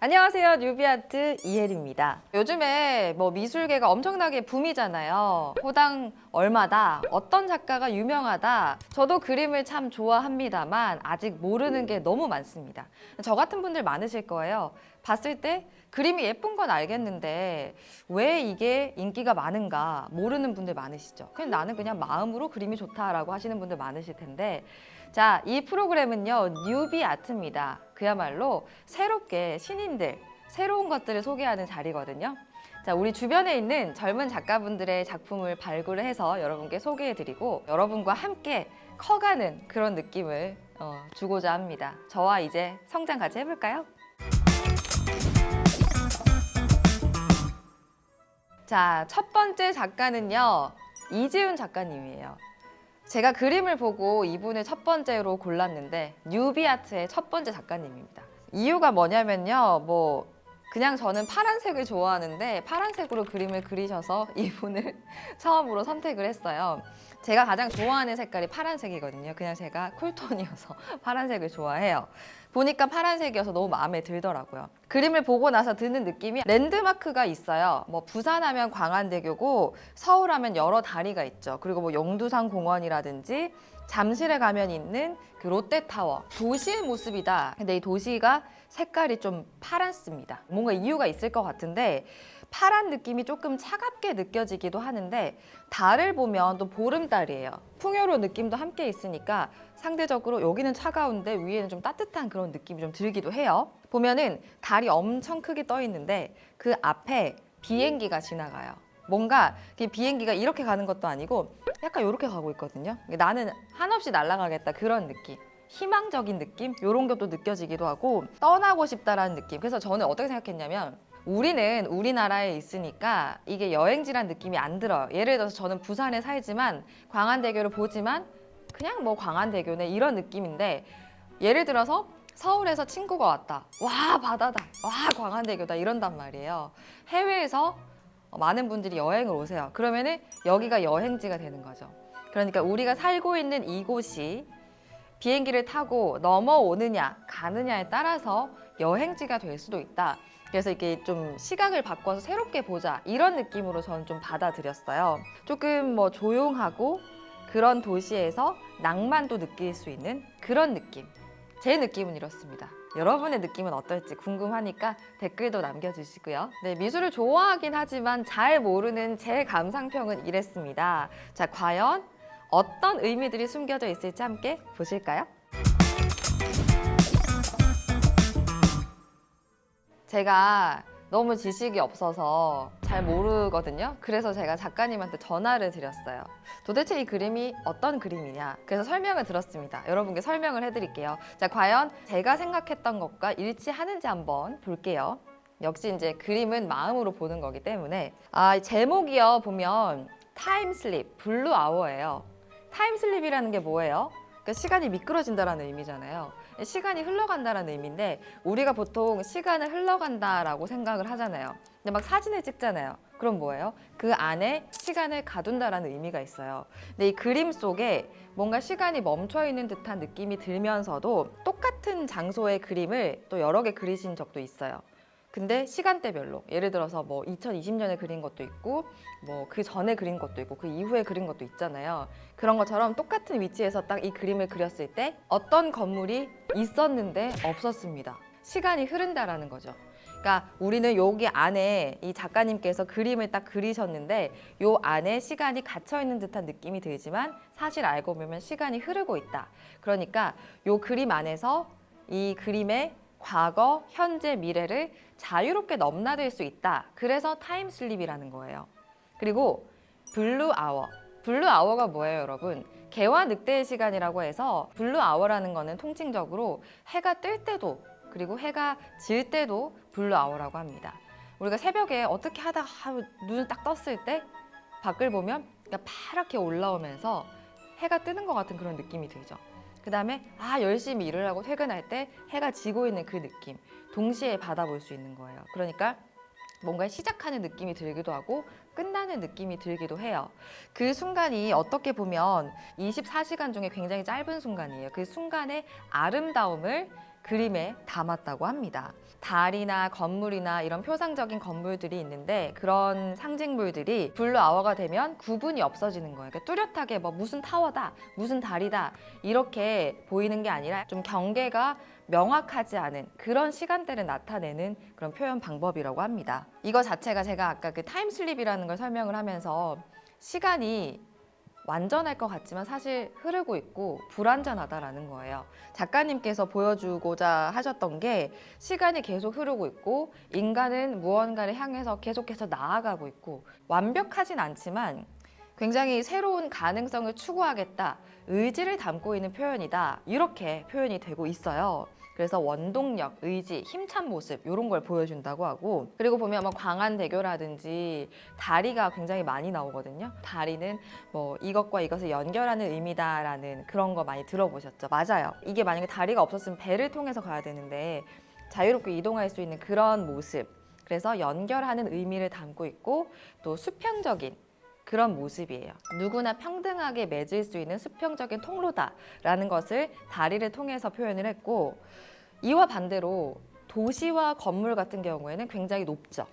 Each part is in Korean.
안녕하세요. 뉴비아트 이혜리입니다. 요즘에 뭐 미술계가 엄청나게 붐이잖아요. 호당 얼마다, 어떤 작가가 유명하다. 저도 그림을 참 좋아합니다만 아직 모르는 게 너무 많습니다. 저 같은 분들 많으실 거예요. 봤을 때 그림이 예쁜 건 알겠는데 왜 이게 인기가 많은가 모르는 분들 많으시죠. 그냥 나는 그냥 마음으로 그림이 좋다라고 하시는 분들 많으실 텐데, 자, 이 프로그램은요, 뉴비 아트입니다. 그야말로 새롭게 신인들, 새로운 것들을 소개하는 자리거든요. 자, 우리 주변에 있는 젊은 작가분들의 작품을 발굴을 해서 여러분께 소개해드리고 여러분과 함께 커가는 그런 느낌을 주고자 합니다. 저와 이제 성장 같이 해볼까요? 자, 첫 번째 작가는요, 이지훈 작가님이에요. 제가 그림을 보고 이분을 첫 번째로 골랐는데 뉴비아트의 첫 번째 작가님입니다. 이유가 뭐냐면요, 그냥 저는 파란색을 좋아하는데 파란색으로 그림을 그리셔서 이분을 처음으로 선택을 했어요. 제가 가장 좋아하는 색깔이 파란색이거든요. 그냥 제가 쿨톤이어서 파란색을 좋아해요. 보니까 파란색이어서 너무 마음에 들더라고요. 그림을 보고 나서 드는 느낌이, 랜드마크가 있어요. 부산하면 광안대교고 서울하면 여러 다리가 있죠. 그리고 용두산 공원이라든지 잠실에 가면 있는 그 롯데타워, 도시의 모습이다. 근데 이 도시가 색깔이 좀 파랗습니다. 뭔가 이유가 있을 것 같은데 파란 느낌이 조금 차갑게 느껴지기도 하는데, 달을 보면 또 보름달이에요. 풍요로 느낌도 함께 있으니까 상대적으로 여기는 차가운데 위에는 좀 따뜻한 그런 느낌이 좀 들기도 해요. 보면은 달이 엄청 크게 떠 있는데 그 앞에 비행기가 지나가요. 뭔가 비행기가 이렇게 가는 것도 아니고 약간 이렇게 가고 있거든요. 나는 한없이 날아가겠다, 그런 느낌. 희망적인 느낌? 이런 것도 느껴지기도 하고 떠나고 싶다라는 느낌. 그래서 저는 어떻게 생각했냐면, 우리는 우리나라에 있으니까 이게 여행지란 느낌이 안 들어요. 예를 들어서 저는 부산에 살지만 광안대교를 보지만 그냥 광안대교네, 이런 느낌인데, 예를 들어서 서울에서 친구가 왔다. 와, 바다다. 와, 광안대교다. 이런단 말이에요. 해외에서 많은 분들이 여행을 오세요. 그러면은 여기가 여행지가 되는 거죠. 그러니까 우리가 살고 있는 이곳이 비행기를 타고 넘어오느냐 가느냐에 따라서 여행지가 될 수도 있다. 그래서 이렇게 좀 시각을 바꿔서 새롭게 보자, 이런 느낌으로 저는 좀 받아들였어요. 조금 조용하고 그런 도시에서 낭만도 느낄 수 있는 그런 느낌. 제 느낌은 이렇습니다. 여러분의 느낌은 어떨지 궁금하니까 댓글도 남겨주시고요. 네, 미술을 좋아하긴 하지만 잘 모르는 제 감상평은 이랬습니다. 자, 과연 어떤 의미들이 숨겨져 있을지 함께 보실까요? 제가 너무 지식이 없어서 잘 모르거든요. 그래서 제가 작가님한테 전화를 드렸어요. 도대체 이 그림이 어떤 그림이냐. 그래서 설명을 들었습니다. 여러분께 설명을 해드릴게요. 자, 과연 제가 생각했던 것과 일치하는지 한번 볼게요. 역시 이제 그림은 마음으로 보는 거기 때문에. 제목이요, 보면 타임슬립, 블루 아워예요. 타임슬립이라는 게 뭐예요? 그러니까 시간이 미끄러진다라는 의미잖아요. 시간이 흘러간다라는 의미인데, 우리가 보통 시간을 흘러간다라고 생각을 하잖아요. 근데 막 사진을 찍잖아요. 그럼 뭐예요? 그 안에 시간을 가둔다라는 의미가 있어요. 근데 이 그림 속에 뭔가 시간이 멈춰 있는 듯한 느낌이 들면서도 똑같은 장소의 그림을 또 여러 개 그리신 적도 있어요. 근데 시간대별로, 예를 들어서 2020년에 그린 것도 있고 그 전에 그린 것도 있고 그 이후에 그린 것도 있잖아요. 그런 것처럼 똑같은 위치에서 딱 이 그림을 그렸을 때 어떤 건물이 있었는데 없었습니다. 시간이 흐른다라는 거죠. 그러니까 우리는 여기 안에 이 작가님께서 그림을 딱 그리셨는데 요 안에 시간이 갇혀 있는 듯한 느낌이 들지만 사실 알고 보면 시간이 흐르고 있다. 그러니까 요 그림 안에서 이 그림의 과거, 현재, 미래를 자유롭게 넘나들 수 있다. 그래서 타임슬립이라는 거예요. 그리고 블루 아워. 블루 아워가 뭐예요, 여러분? 개와 늑대의 시간이라고 해서, 블루 아워라는 거는 통칭적으로 해가 뜰 때도 그리고 해가 질 때도 블루 아워라고 합니다. 우리가 새벽에 어떻게 하다가 눈을 딱 떴을 때 밖을 보면 파랗게 올라오면서 해가 뜨는 것 같은 그런 느낌이 들죠. 그 다음에 열심히 일을 하고 퇴근할 때 해가 지고 있는 그 느낌, 동시에 받아볼 수 있는 거예요. 그러니까 뭔가 시작하는 느낌이 들기도 하고 끝나는 느낌이 들기도 해요. 그 순간이 어떻게 보면 24시간 중에 굉장히 짧은 순간이에요. 그 순간의 아름다움을 그림에 담았다고 합니다. 달이나 건물이나 이런 표상적인 건물들이 있는데 그런 상징물들이 블루 아워가 되면 구분이 없어지는 거예요. 그러니까 뚜렷하게 뭐 무슨 타워다, 무슨 달이다 이렇게 보이는 게 아니라 좀 경계가 명확하지 않은 그런 시간대를 나타내는 그런 표현 방법이라고 합니다. 이거 자체가 제가 아까 그 타임슬립이라는 걸 설명을 하면서 시간이 완전할 것 같지만 사실 흐르고 있고 불완전하다라는 거예요. 작가님께서 보여주고자 하셨던 게 시간이 계속 흐르고 있고 인간은 무언가를 향해서 계속해서 나아가고 있고 완벽하진 않지만 굉장히 새로운 가능성을 추구하겠다, 의지를 담고 있는 표현이다 이렇게 표현이 되고 있어요. 그래서 원동력, 의지, 힘찬 모습 이런 걸 보여준다고 하고 그리고 보면 뭐 광안대교라든지 다리가 굉장히 많이 나오거든요. 다리는 뭐 이것과 이것을 연결하는 의미다라는 그런 거 많이 들어보셨죠? 맞아요. 이게 만약에 다리가 없었으면 배를 통해서 가야 되는데 자유롭게 이동할 수 있는 그런 모습 그래서 연결하는 의미를 담고 있고 또 수평적인 그런 모습이에요. 누구나 평등하게 맺을 수 있는 수평적인 통로다라는 것을 다리를 통해서 표현을 했고 이와 반대로 도시와 건물 같은 경우에는 굉장히 높죠.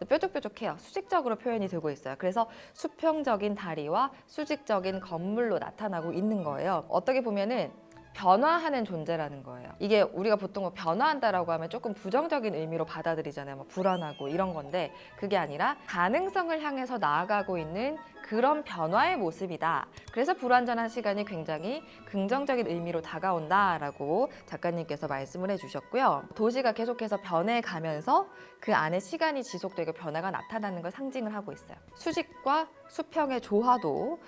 뾰족뾰족해요. 수직적으로 표현이 되고 있어요. 그래서 수평적인 다리와 수직적인 건물로 나타나고 있는 거예요. 어떻게 보면은 변화하는 존재라는 거예요. 이게 우리가 보통 뭐 변화한다라고 하면 조금 부정적인 의미로 받아들이잖아요. 뭐 불안하고 이런 건데 그게 아니라 가능성을 향해서 나아가고 있는 그런 변화의 모습이다. 그래서 불완전한 시간이 굉장히 긍정적인 의미로 다가온다라고 작가님께서 말씀을 해주셨고요. 도시가 계속해서 변해가면서 그 안에 시간이 지속되고 변화가 나타나는 걸 상징을 하고 있어요. 수직과 수평의 조화도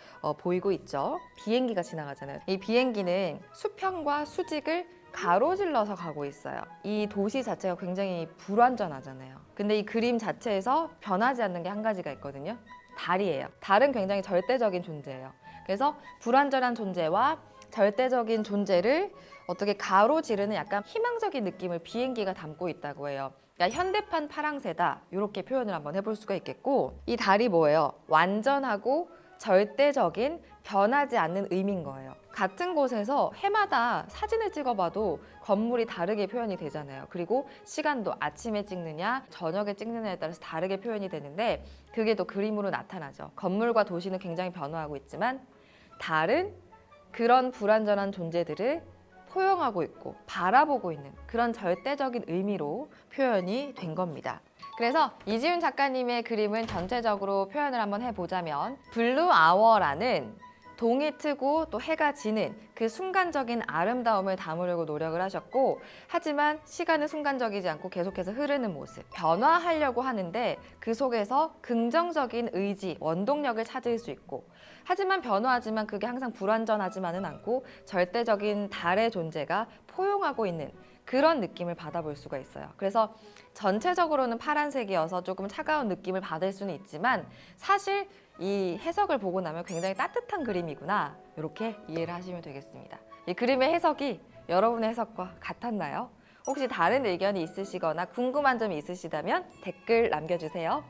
보이고 있죠. 비행기가 지나가잖아요. 이 비행기는 수평과 수직을 가로질러서 가고 있어요. 이 도시 자체가 굉장히 불완전하잖아요. 근데 이 그림 자체에서 변하지 않는 게 한 가지가 있거든요. 달이에요. 달은 굉장히 절대적인 존재예요. 그래서 불완전한 존재와 절대적인 존재를 어떻게 가로지르는 약간 희망적인 느낌을 비행기가 담고 있다고 해요. 그러니까 현대판 파랑새다 이렇게 표현을 한번 해볼 수가 있겠고 이 달이 뭐예요? 완전하고 절대적인 변하지 않는 의미인 거예요. 같은 곳에서 해마다 사진을 찍어봐도 건물이 다르게 표현이 되잖아요. 그리고 시간도 아침에 찍느냐 저녁에 찍느냐에 따라서 다르게 표현이 되는데 그게 또 그림으로 나타나죠. 건물과 도시는 굉장히 변화하고 있지만 달은 그런 불완전한 존재들을 포용하고 있고 바라보고 있는 그런 절대적인 의미로 표현이 된 겁니다. 그래서 이지훈 작가님의 그림은 전체적으로 표현을 한번 해보자면 블루 아워라는 동이 트고 또 해가 지는 그 순간적인 아름다움을 담으려고 노력을 하셨고 하지만 시간은 순간적이지 않고 계속해서 흐르는 모습 변화하려고 하는데 그 속에서 긍정적인 의지, 원동력을 찾을 수 있고 하지만 변화하지만 그게 항상 불완전하지만은 않고 절대적인 달의 존재가 포용하고 있는 그런 느낌을 받아볼 수가 있어요. 그래서 전체적으로는 파란색이어서 조금 차가운 느낌을 받을 수는 있지만 사실 이 해석을 보고 나면 굉장히 따뜻한 그림이구나 이렇게 이해를 하시면 되겠습니다. 이 그림의 해석이 여러분의 해석과 같았나요? 혹시 다른 의견이 있으시거나 궁금한 점이 있으시다면 댓글 남겨주세요.